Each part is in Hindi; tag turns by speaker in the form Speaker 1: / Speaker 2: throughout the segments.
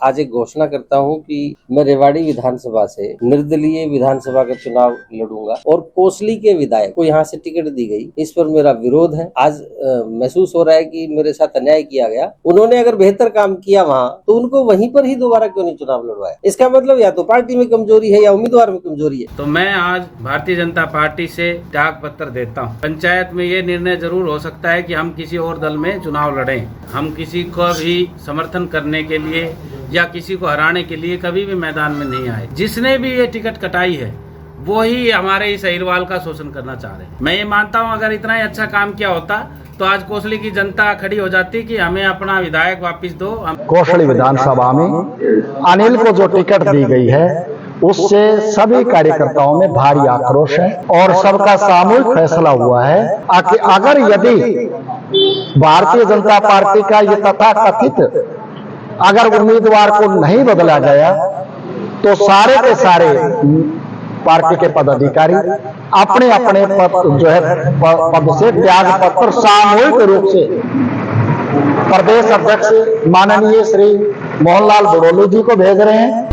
Speaker 1: आज एक घोषणा करता हूं कि मैं रेवाड़ी विधानसभा से निर्दलीय विधानसभा का चुनाव लड़ूंगा और कोसली के विधायक को यहां से टिकट दी गई। इस पर मेरा विरोध है। आज महसूस हो रहा है कि मेरे साथ अन्याय किया गया। उन्होंने अगर बेहतर काम किया वहां तो उनको वहीं पर ही दोबारा क्यों नहीं चुनाव लड़वाया। इसका मतलब या तो पार्टी में कमजोरी है या उम्मीदवार में कमजोरी है।
Speaker 2: तो मैं आज भारतीय जनता पार्टी से त्याग पत्र देता हूं। पंचायत में ये निर्णय जरूर हो सकता है कि हम किसी और दल में चुनाव लड़ें। हम किसी को भी समर्थन करने के लिए या किसी को हराने के लिए कभी भी मैदान में नहीं आए। जिसने भी ये टिकट कटाई है वो ही हमारे इस अहिरवाल का शोषण करना चाह रहे हैं। मैं ये मानता हूं अगर इतना ही अच्छा काम किया होता तो आज कोसली की जनता खड़ी हो जाती कि हमें अपना विधायक वापस दो।
Speaker 3: कोसली विधानसभा में अनिल को जो टिकट दी गई है उससे सभी कार्यकर्ताओं में भारी आक्रोश है और सबका सामूहिक फैसला हुआ है कि अगर यदि भारतीय जनता पार्टी का ये तथाकथित अगर उम्मीदवार को नहीं बदला गया तो सारे के सारे पार्टी के पदाधिकारी अपने अपने पद जो है पद से त्याग पत्र सामूहिक रूप से प्रदेश अध्यक्ष माननीय श्री मोहनलाल बड़ोलू जी को भेज रहे हैं।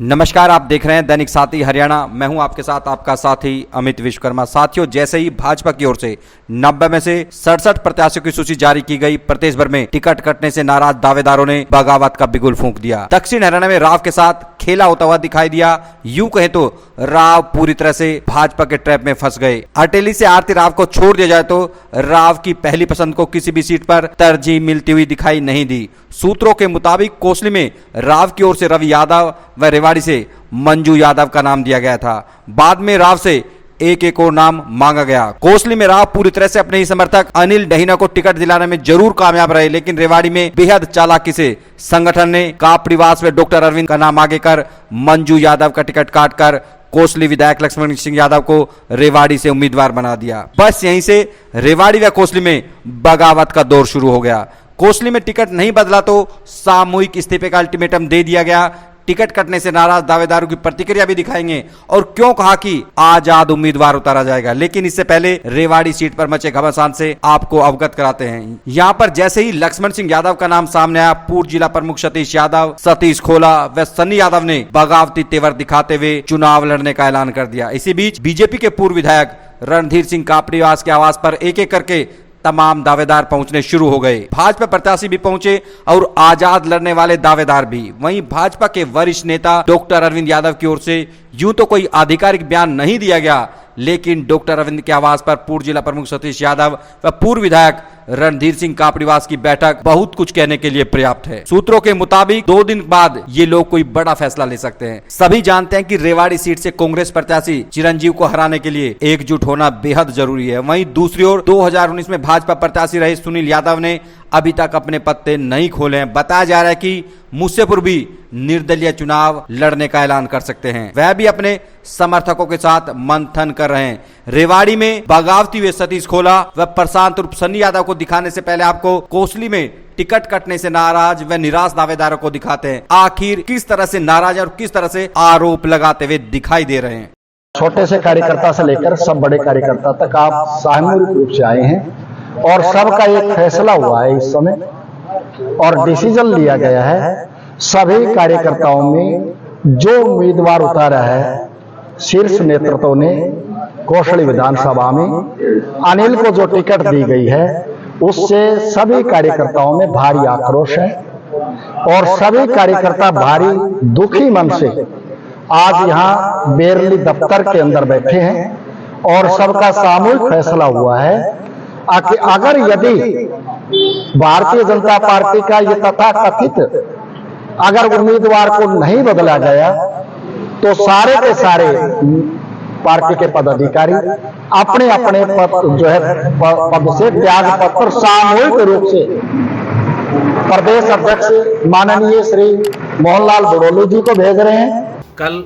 Speaker 4: नमस्कार, आप देख रहे हैं दैनिक साथी हरियाणा। मैं हूं आपके साथ आपका साथी अमित विश्वकर्मा। साथियों, जैसे ही भाजपा की ओर से 90 में से 67 प्रत्याशियों की सूची जारी की गई, प्रदेश भर में टिकट कटने से नाराज दावेदारों ने बगावत का बिगुल फूंक दिया। दक्षिण हरियाणा में राव के साथ खेला होता हुआ दिखाई दिया। यूं कहे तो राव पूरी तरह से भाजपा के ट्रैप में फंस गए। अटेली से आरती राव को छोड़ दिया जाए तो राव की पहली पसंद को किसी भी सीट पर तरजीह मिलती हुई दिखाई नहीं दी। सूत्रों के मुताबिक कोसली में राव की ओर से रवि यादव व रेवाड़ी से मंजू यादव का नाम दिया गया था। बाद में राव से एक और नाम मांगा गया। कोसली में राव पूरी तरह से अपने ही समर्थक अनिल डहीना को टिकट दिलाने में जरूर कामयाब रहे, लेकिन रेवाड़ी में बेहद चालाकी से संगठन ने कापड़ीवास में डॉक्टर अरविंद का नाम आगे कर मंजू यादव का टिकट काटकर कोसली विधायक लक्ष्मण सिंह यादव को रेवाड़ी से उम्मीदवार बना दिया। बस यहीं से रेवाड़ी व कोसली में बगावत का दौर शुरू हो गया। कोसली में टिकट नहीं बदला तो सामूहिक इस्तीफे का अल्टीमेटम दे दिया गया। टिकट कटने से नाराज दावेदारों की प्रतिक्रिया भी दिखाएंगे और क्यों कहा कि आजाद उम्मीदवार उतारा जाएगा। लेकिन इससे पहले रेवाड़ी सीट पर मचे घमासान से आपको अवगत कराते हैं। यहां पर जैसे ही लक्ष्मण सिंह यादव का नाम सामने आया, पूर्व जिला प्रमुख सतीश यादव, सतीश खोला व सन्नी यादव ने बगावती तेवर दिखाते हुए चुनाव लड़ने का ऐलान कर दिया। इसी बीच बीजेपी के पूर्व विधायक रणधीर सिंह कापड़ीवास के आवास पर एक एक करके तमाम दावेदार पहुंचने शुरू हो गए। भाजपा प्रत्याशी भी पहुंचे और आजाद लड़ने वाले दावेदार भी। वहीं भाजपा के वरिष्ठ नेता डॉक्टर अरविंद यादव की ओर से यूं तो कोई आधिकारिक बयान नहीं दिया गया, लेकिन डॉक्टर अरविंद के आवास पर पूर्व जिला प्रमुख सतीश यादव व पूर्व विधायक रणधीर सिंह कापड़ीवास की बैठक बहुत कुछ कहने के लिए पर्याप्त है। सूत्रों के मुताबिक 2 दिन बाद ये लोग कोई बड़ा फैसला ले सकते हैं। सभी जानते हैं कि रेवाड़ी सीट से कांग्रेस प्रत्याशी चिरंजीव को हराने के लिए एकजुट होना बेहद जरूरी है। वहीं दूसरी ओर 2019 में भाजपा प्रत्याशी रहे सुनील यादव ने अभी तक अपने पत्ते नहीं खोले हैं। बताया जा रहा है कि मुझसे पूर्व भी निर्दलीय चुनाव लड़ने का ऐलान कर सकते हैं। वह भी अपने समर्थकों के साथ मंथन कर रहे हैं। रेवाड़ी में बगावती हुए सतीश खोला व प्रशांत उर्फ सन्नी यादव को दिखाने से पहले आपको कोसली में टिकट कटने से नाराज व निराश दावेदारों को दिखाते हैं। आखिर किस तरह से नाराज और किस तरह से आरोप लगाते हुए दिखाई दे रहे हैं।
Speaker 3: छोटे से कार्यकर्ता से लेकर सब बड़े कार्यकर्ता तक आप सामूहिक रूप से आए हैं और सबका एक फैसला हुआ है इस समय और डिसीजन लिया गया है। सभी कार्यकर्ताओं में जो उम्मीदवार उतारा है, शीर्ष नेतृत्व ने कोसली विधानसभा में अनिल को जो टिकट दी गई है उससे सभी कार्यकर्ताओं में भारी आक्रोश है और सभी कार्यकर्ता भारी दुखी मन से आज यहां बेरली दफ्तर के अंदर बैठे हैं और सबका सामूहिक फैसला हुआ है कि अगर यदि भारतीय जनता पार्टी का ये तथाकथित अगर उम्मीदवार को नहीं बदला गया तो सारे के सारे पार्टी के पदाधिकारी अपने अपने पद जो है पद से त्याग पत्र सामूहिक रूप से प्रदेश अध्यक्ष माननीय श्री मोहनलाल बड़ोलू जी को भेज रहे हैं।
Speaker 2: कल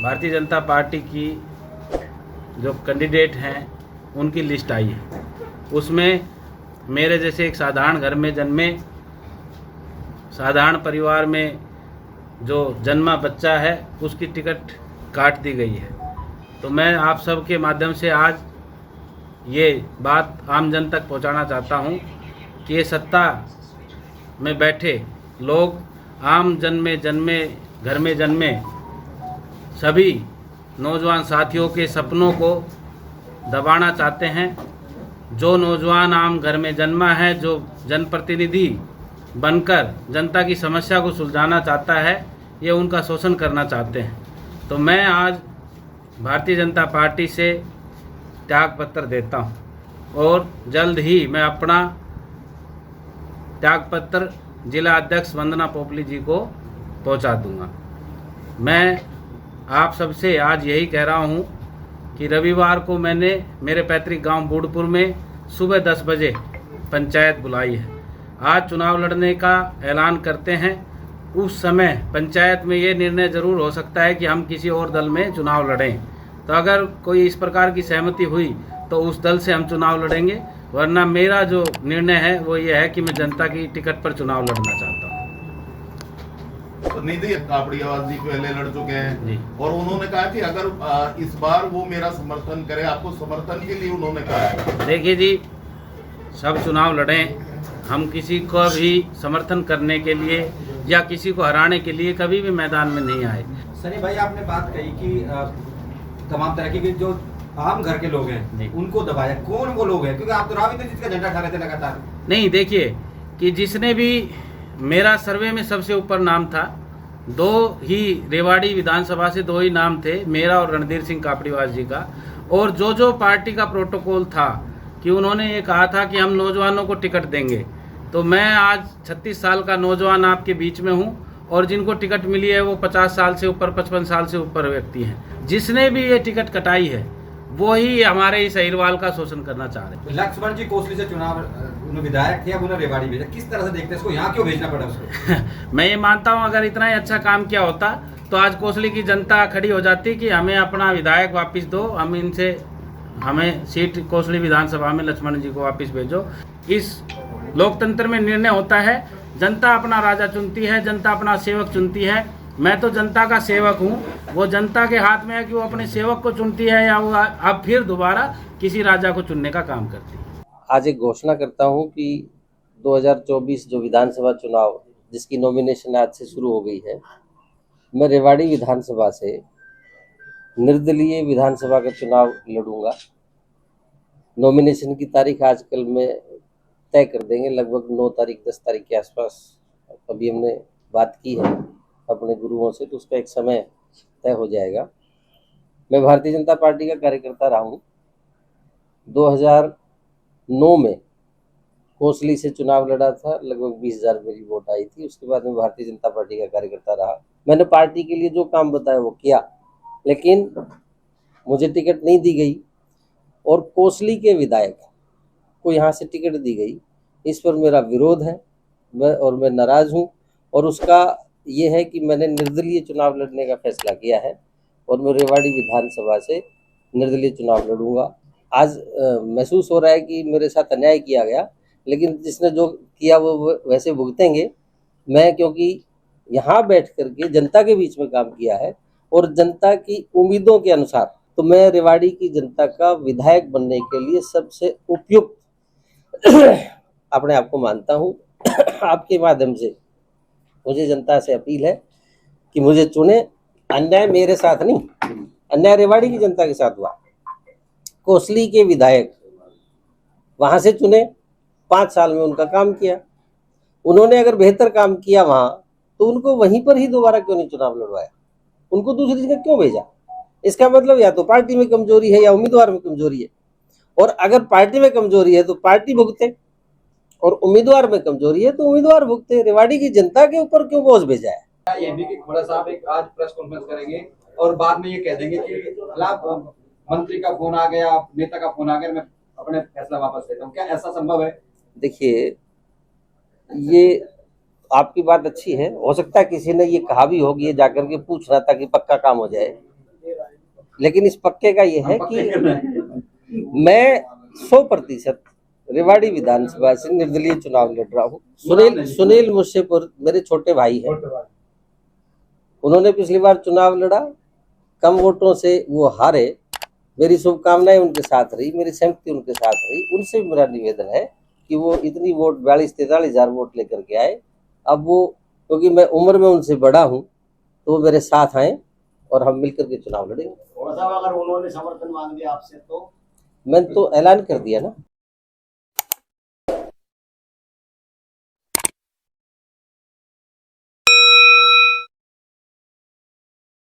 Speaker 2: भारतीय जनता पार्टी की जो कैंडिडेट हैं उनकी लिस्ट आई है। उसमें मेरे जैसे एक साधारण घर में जन्मे, साधारण परिवार में जो जन्मा बच्चा है उसकी टिकट काट दी गई है। तो मैं आप सब के माध्यम से आज ये बात आम जन तक पहुंचाना चाहता हूं कि ये सत्ता में बैठे लोग आम जन्मे घर में जन्मे सभी नौजवान साथियों के सपनों को दबाना चाहते हैं। जो नौजवान आम घर में जन्मा है, जो जनप्रतिनिधि बनकर जनता की समस्या को सुलझाना चाहता है, ये उनका शोषण करना चाहते हैं। तो मैं आज भारतीय जनता पार्टी से त्यागपत्र देता हूँ और जल्द ही मैं अपना त्यागपत्र जिला अध्यक्ष वंदना पोपली जी को पहुँचा दूँगा। मैं आप सबसे आज यही कह रहा हूँ कि रविवार को मैंने मेरे पैतृक गांव बूढ़पुर में सुबह 10 बजे पंचायत बुलाई है। आज चुनाव लड़ने का ऐलान करते हैं। उस समय पंचायत में ये निर्णय ज़रूर हो सकता है कि हम किसी और दल में चुनाव लड़ें। तो अगर कोई इस प्रकार की सहमति हुई तो उस दल से हम चुनाव लड़ेंगे, वरना मेरा जो निर्णय है वो ये है कि मैं जनता की टिकट पर चुनाव लड़ना चाहता हूँ।
Speaker 5: तो निधि कापड़ियावास जी पहले लड़ चुके हैं
Speaker 2: जी।
Speaker 5: और उन्होंने कहा कि अगर इस बार वो मेरा समर्थन करे, आपको समर्थन के लिए उन्होंने कहा है।
Speaker 2: देखिए जी, सब चुनाव लड़ें, हम किसी को भी समर्थन करने के लिए या किसी को हराने के लिए कभी भी मैदान में नहीं आए।
Speaker 6: सनी भाई, आपने बात कही कि तमाम तरह के जो आम घर के लोग हैं उनको दबाया। कौन वो लोग हैं? क्योंकि आप तो राव इंद्रजीत का झंडा खा रहे थे लगातार।
Speaker 2: नहीं, देखिए कि जिसने भी मेरा सर्वे में सबसे ऊपर नाम था, 2 ही रेवाड़ी विधानसभा से 2 ही नाम थे, मेरा और रणधीर सिंह कापड़ीवास जी का। और जो पार्टी का प्रोटोकॉल था कि उन्होंने ये कहा था कि हम नौजवानों को टिकट देंगे, तो मैं आज 36 साल का नौजवान आपके बीच में हूँ और जिनको टिकट मिली है वो 50 साल से ऊपर 55 साल से ऊपर व्यक्ति हैं। जिसने भी ये टिकट कटाई है वो ही हमारे इस अहिरवाल का शोषण करना चाह रहे हैं।
Speaker 6: लक्ष्मण जी कोसली से चुनाव उन्हें विधायक थे, अब उन्हें रेवाड़ी भेजा। किस तरह से देखते हैं इसको? यहाँ क्यों भेजना पड़ा उसको?
Speaker 2: मैं ये मानता हूँ अगर इतना ही अच्छा काम किया होता तो आज कोसली की जनता खड़ी हो जाती कि हमें अपना विधायक वापस दो, हमें सीट कोसली विधानसभा में लक्ष्मण जी को वापस भेजो। इस लोकतंत्र में निर्णय होता है, जनता अपना राजा चुनती है, जनता अपना सेवक चुनती है। मैं तो जनता का सेवक हूँ, वो जनता के हाथ में है कि वो अपने सेवक को चुनती है या वो अब फिर दोबारा किसी राजा को चुनने का काम करती है।
Speaker 1: आज एक घोषणा करता हूँ कि 2024 जो विधानसभा चुनाव जिसकी नॉमिनेशन आज से शुरू हो गई है, मैं रेवाड़ी विधानसभा से निर्दलीय विधानसभा का चुनाव लड़ूंगा। नॉमिनेशन की तारीख आजकल में तय कर देंगे, लगभग 9 तारीख 10 तारीख के आसपास अभी हमने बात की है अपने गुरुओं से, तो उसका एक समय तय हो जाएगा। मैं भारतीय जनता पार्टी का कार्यकर्ता रहा हूँ। 2009 में कोसली से चुनाव लड़ा था, लगभग 20,000 मेरी वोट आई थी। उसके बाद मैं भारतीय जनता पार्टी का कार्यकर्ता रहा। मैंने पार्टी के लिए जो काम बताया वो किया, लेकिन मुझे टिकट नहीं दी गई और कोसली के विधायक को यहाँ से टिकट दी गई। इस पर मेरा विरोध है मैं नाराज़ हूँ और उसका ये है कि मैंने निर्दलीय चुनाव लड़ने का फैसला किया है और मैं रेवाड़ी विधानसभा से निर्दलीय चुनाव लड़ूंगा। आज महसूस हो रहा है कि मेरे साथ अन्याय किया गया, लेकिन जिसने जो किया वो वैसे भुगतेंगे। मैं क्योंकि यहाँ बैठ करके जनता के बीच में काम किया है और जनता की उम्मीदों के अनुसार, तो मैं रेवाड़ी की जनता का विधायक बनने के लिए सबसे उपयुक्त अपने आप को मानता हूँ। आपके माध्यम से मुझे जनता से अपील है कि मुझे चुने। अन्याय मेरे साथ नहीं, अन्याय रेवाड़ी की जनता के साथ हुआ। कोसली के विधायक वहां से चुने, 5 साल में उनका काम किया। उन्होंने अगर बेहतर काम किया वहां, तो उनको वहीं पर ही दोबारा क्यों नहीं चुनाव लड़वाया? उनको दूसरी जगह क्यों भेजा? इसका मतलब या तो पार्टी में कमजोरी है या उम्मीदवार में कमजोरी है। और अगर पार्टी में कमजोरी है तो पार्टी भुगते और उम्मीदवार में कमजोरी है तो उम्मीदवार भुगते। रेवाड़ी की जनता के ऊपर क्यों बोझ भेजा है?
Speaker 6: ये भी कि खोड़ा साहब एक आज प्रेस कॉन्फ्रेंस करेंगे और बाद में ये कह देंगे कि मंत्री का फोन आ गया, नेता का फोन आ गया, मैं अपने फैसला वापस लेता हूँ। क्या ऐसा संभव है?
Speaker 1: देखिए, ये आपकी बात अच्छी है। हो सकता है किसी ने ये कहा भी होगी, जाकर के पूछ रहा था कि पक्का काम हो जाए, लेकिन इस पक्के का ये है कि मैं 100% रेवाड़ी विधानसभा से निर्दलीय चुनाव लड़ रहा हूँ। सुनील मुझसेपुर मेरे छोटे भाई हैं। उन्होंने पिछली बार चुनाव लड़ा, कम वोटों से वो हारे। मेरी शुभकामनाएं उनके साथ रही, मेरी सहमति उनके साथ रही। उनसे मेरा निवेदन है कि वो इतनी वोट 42-43 हजार वोट लेकर के आए। अब वो, क्योंकि मैं उम्र में उनसे बड़ा हूँ, तो वो मेरे साथ आए और हम मिलकर के चुनाव लड़ेंगे।
Speaker 7: थोड़ा सा अगर उन्होंने समर्थन मांग लिया आपसे तो
Speaker 1: मैंने तो ऐलान कर दिया ना।